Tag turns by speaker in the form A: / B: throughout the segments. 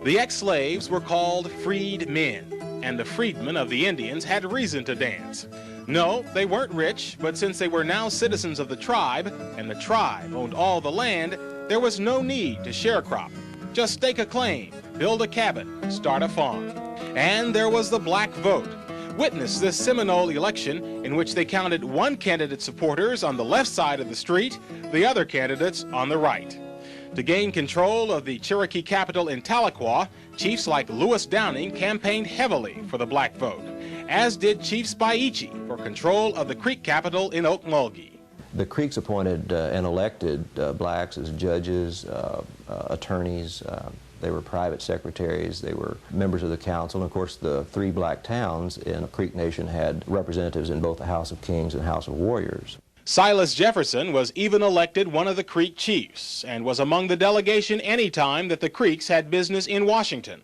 A: The ex-slaves were called freed men, and the freedmen of the Indians had reason to dance. No, they weren't rich, but since they were now citizens of the tribe, and the tribe owned all the land, there was no need to sharecrop. Just stake a claim, build a cabin, start a farm. And there was the black vote. Witness this Seminole election in which they counted one candidate's supporters on the left side of the street, the other candidates on the right. To gain control of the Cherokee capital in Tahlequah, chiefs like Lewis Downing campaigned heavily for the black vote, as did Chief Spaiichi for control of the Creek capital in Okmulgee.
B: The Creeks appointed and elected blacks as judges, attorneys. They were private secretaries. They were members of the council. And of course, the 3 black towns in the Creek Nation had representatives in both the House of Kings and House of Warriors.
A: Silas Jefferson was even elected one of the Creek chiefs and was among the delegation any time that the Creeks had business in Washington.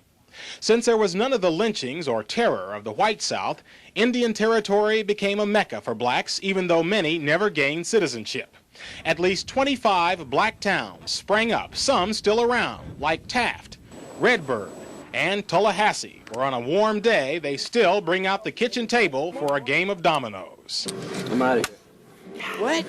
A: Since there was none of the lynchings or terror of the white South, Indian Territory became a mecca for blacks, even though many never gained citizenship. At least 25 black towns sprang up, some still around, like Taft, Redbird, and Tallahassee, where on a warm day they still bring out the kitchen table for a game of dominoes.
C: I'm out of here.
D: What?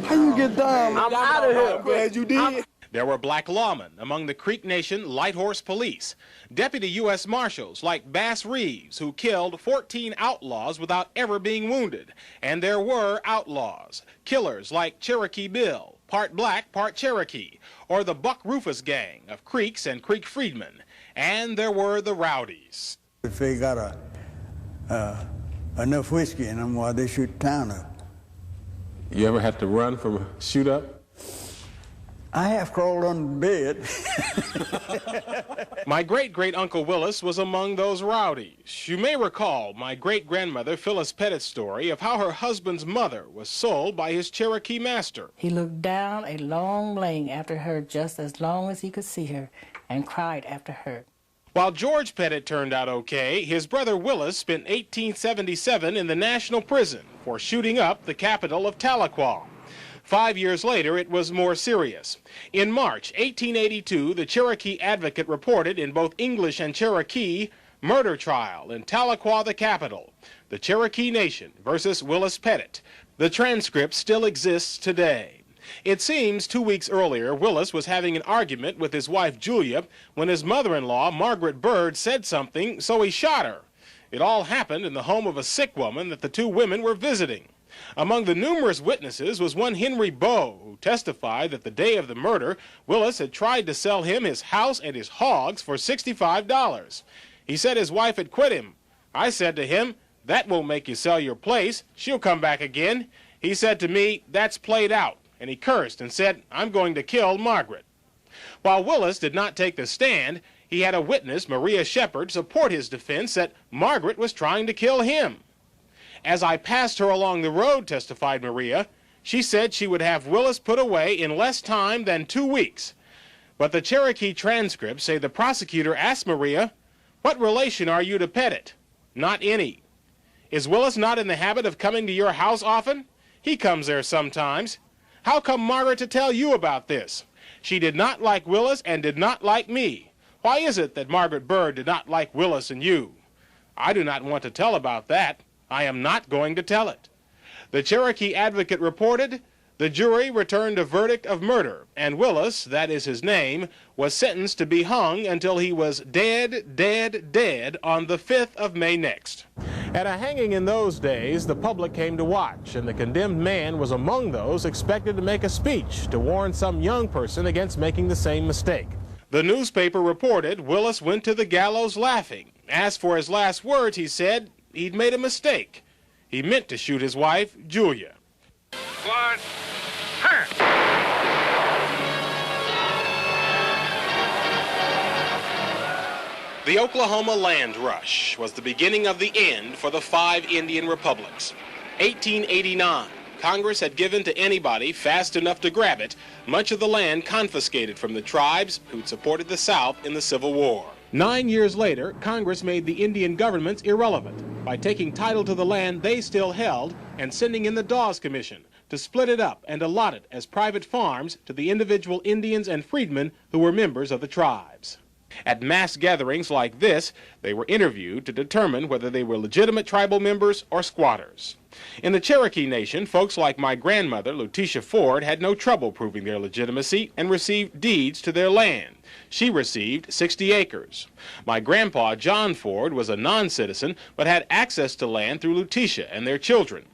C: How you get down?
D: I'm out of here.
C: I'm glad you did.
A: There were black lawmen among the Creek Nation Light Horse Police, deputy U.S. Marshals like Bass Reeves, who killed 14 outlaws without ever being wounded. And there were outlaws, killers like Cherokee Bill, part black, part Cherokee, or the Buck Rufus gang of Creeks and Creek freedmen. And there were the rowdies.
E: If they got enough whiskey in them, why they shoot town up.
F: You ever had to run from a shoot up?
E: I half crawled on the bed.
A: My great-great-uncle Willis was among those rowdies. You may recall my great-grandmother Phyllis Pettit's story of how her husband's mother was sold by his Cherokee master.
G: He looked down a long lane after her just as long as he could see her and cried after her.
A: While George Pettit turned out okay, his brother Willis spent 1877 in the National Prison for shooting up the capital of Tahlequah. 5 years later, it was more serious. In March 1882, the Cherokee Advocate reported in both English and Cherokee, murder trial in Tahlequah, the capital, the Cherokee Nation versus Willis Pettit. The transcript still exists today. It seems 2 weeks earlier, Willis was having an argument with his wife Julia when his mother-in-law, Margaret Bird, said something, so he shot her. It all happened in the home of a sick woman that the 2 women were visiting. Among the numerous witnesses was one Henry Bowe, who testified that the day of the murder, Willis had tried to sell him his house and his hogs for $65. He said his wife had quit him. I said to him, "That won't make you sell your place. She'll come back again." He said to me, "That's played out," and he cursed and said, "I'm going to kill Margaret." While Willis did not take the stand, he had a witness, Maria Shepard, support his defense that Margaret was trying to kill him. "As I passed her along the road," testified Maria, "she said she would have Willis put away in less time than 2 weeks. But the Cherokee transcripts say the prosecutor asked Maria, "What relation are you to Pettit?" "Not any." "Is Willis not in the habit of coming to your house often?" "He comes there sometimes." "How come Margaret to tell you about this?" "She did not like Willis and did not like me." "Why is it that Margaret Bird did not like Willis and you?" "I do not want to tell about that. I am not going to tell it." The Cherokee Advocate reported, the jury returned a verdict of murder, and Willis, that is his name, was sentenced to be hung until he was dead, dead, dead on the 5th of May next. At a hanging in those days, the public came to watch, and the condemned man was among those expected to make a speech to warn some young person against making the same mistake. The newspaper reported Willis went to the gallows laughing. As for his last words, he said he'd made a mistake. He meant to shoot his wife, Julia.
H: One, her.
A: The Oklahoma Land Rush was the beginning of the end for the 5 Indian republics. 1889, Congress had given to anybody fast enough to grab it much of the land confiscated from the tribes who'd supported the South in the Civil War. 9 years later, Congress made the Indian governments irrelevant by taking title to the land they still held and sending in the Dawes Commission to split it up and allot it as private farms to the individual Indians and freedmen who were members of the tribes. At mass gatherings like this, they were interviewed to determine whether they were legitimate tribal members or squatters. In the Cherokee Nation, folks like my grandmother, Lutetia Ford, had no trouble proving their legitimacy and received deeds to their land. She received 60 acres. My grandpa, John Ford, was a non-citizen but had access to land through Lutetia and their children.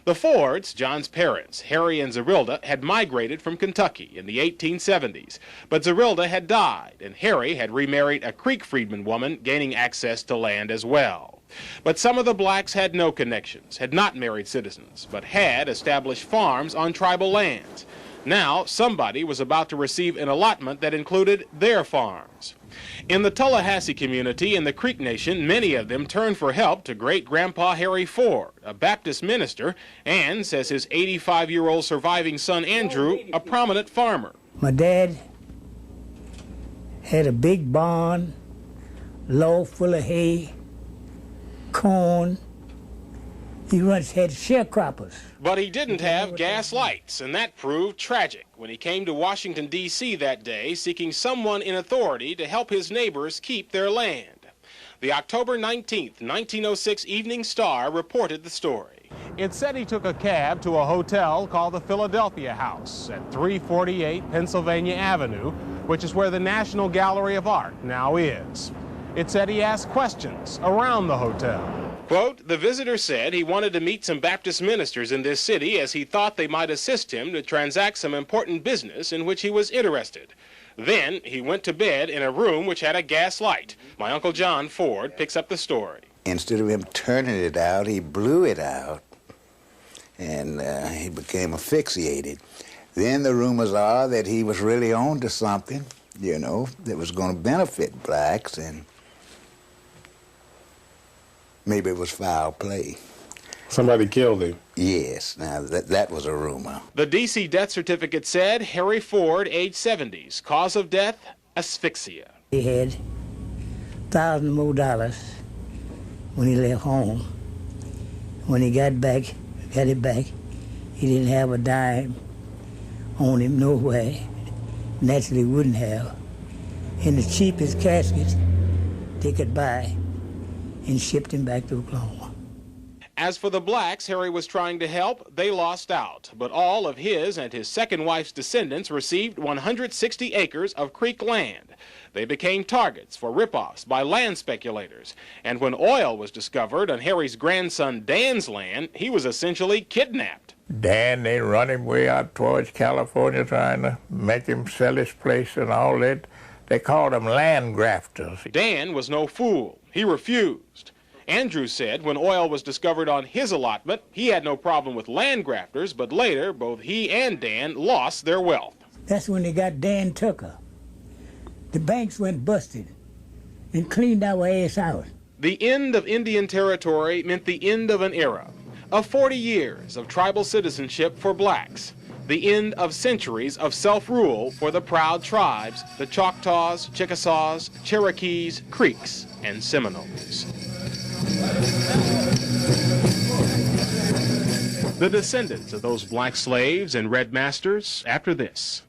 A: The Fords, John's parents, Harry and Zerilda, had migrated from Kentucky in the 1870s, but Zerilda had died, and Harry had remarried a Creek freedman woman, gaining access to land as well. But some of the blacks had no connections, had not married citizens, but had established farms on tribal lands. Now, somebody was about to receive an allotment that included their farms. In the Tallahassee community in the Creek Nation, many of them turned for help to great-grandpa Harry Ford, a Baptist minister, and, says his 85-year-old surviving son Andrew, a prominent farmer.
E: My dad had a big barn, load full of hay, corn. He once had sharecroppers.
A: But he didn't have gas lights, and that proved tragic when he came to Washington, D.C. that day seeking someone in authority to help his neighbors keep their land. The October 19th, 1906 Evening Star reported the story. It said he took a cab to a hotel called the Philadelphia House at 348 Pennsylvania Avenue, which is where the National Gallery of Art now is. It said he asked questions around the hotel. Quote, the visitor said he wanted to meet some Baptist ministers in this city as he thought they might assist him to transact some important business in which he was interested. Then he went to bed in a room which had a gas light. My Uncle John Ford picks up the story.
D: Instead of him turning it out, he blew it out, and he became asphyxiated. Then the rumors are that he was really on to something, you know, that was going to benefit blacks, and maybe it was foul play.
F: Somebody killed him.
D: Yes, now that was a rumor.
A: The D.C. death certificate said Harry Ford, age 70s, cause of death, asphyxia.
E: He had $1,000 more when he left home. When he got it back, he didn't have a dime on him nowhere. Naturally wouldn't have. In the cheapest casket they could buy, and shipped him back to Oklahoma.
A: As for the blacks Harry was trying to help, they lost out. But all of his and his second wife's descendants received 160 acres of Creek land. They became targets for rip-offs by land speculators. And when oil was discovered on Harry's grandson Dan's land, he was essentially kidnapped.
I: Dan, they run him way out towards California trying to make him sell his place and all that. They called them land grafters.
A: Dan was no fool. He refused. Andrew said when oil was discovered on his allotment, he had no problem with land grafters, but later both he and Dan lost their wealth.
E: That's when they got Dan Tucker. The banks went busted and cleaned our ass out.
A: The end of Indian Territory meant the end of an era, of 40 years of tribal citizenship for blacks, the end of centuries of self-rule for the proud tribes, the Choctaws, Chickasaws, Cherokees, Creeks, and Seminoles. The descendants of those black slaves and red masters after this.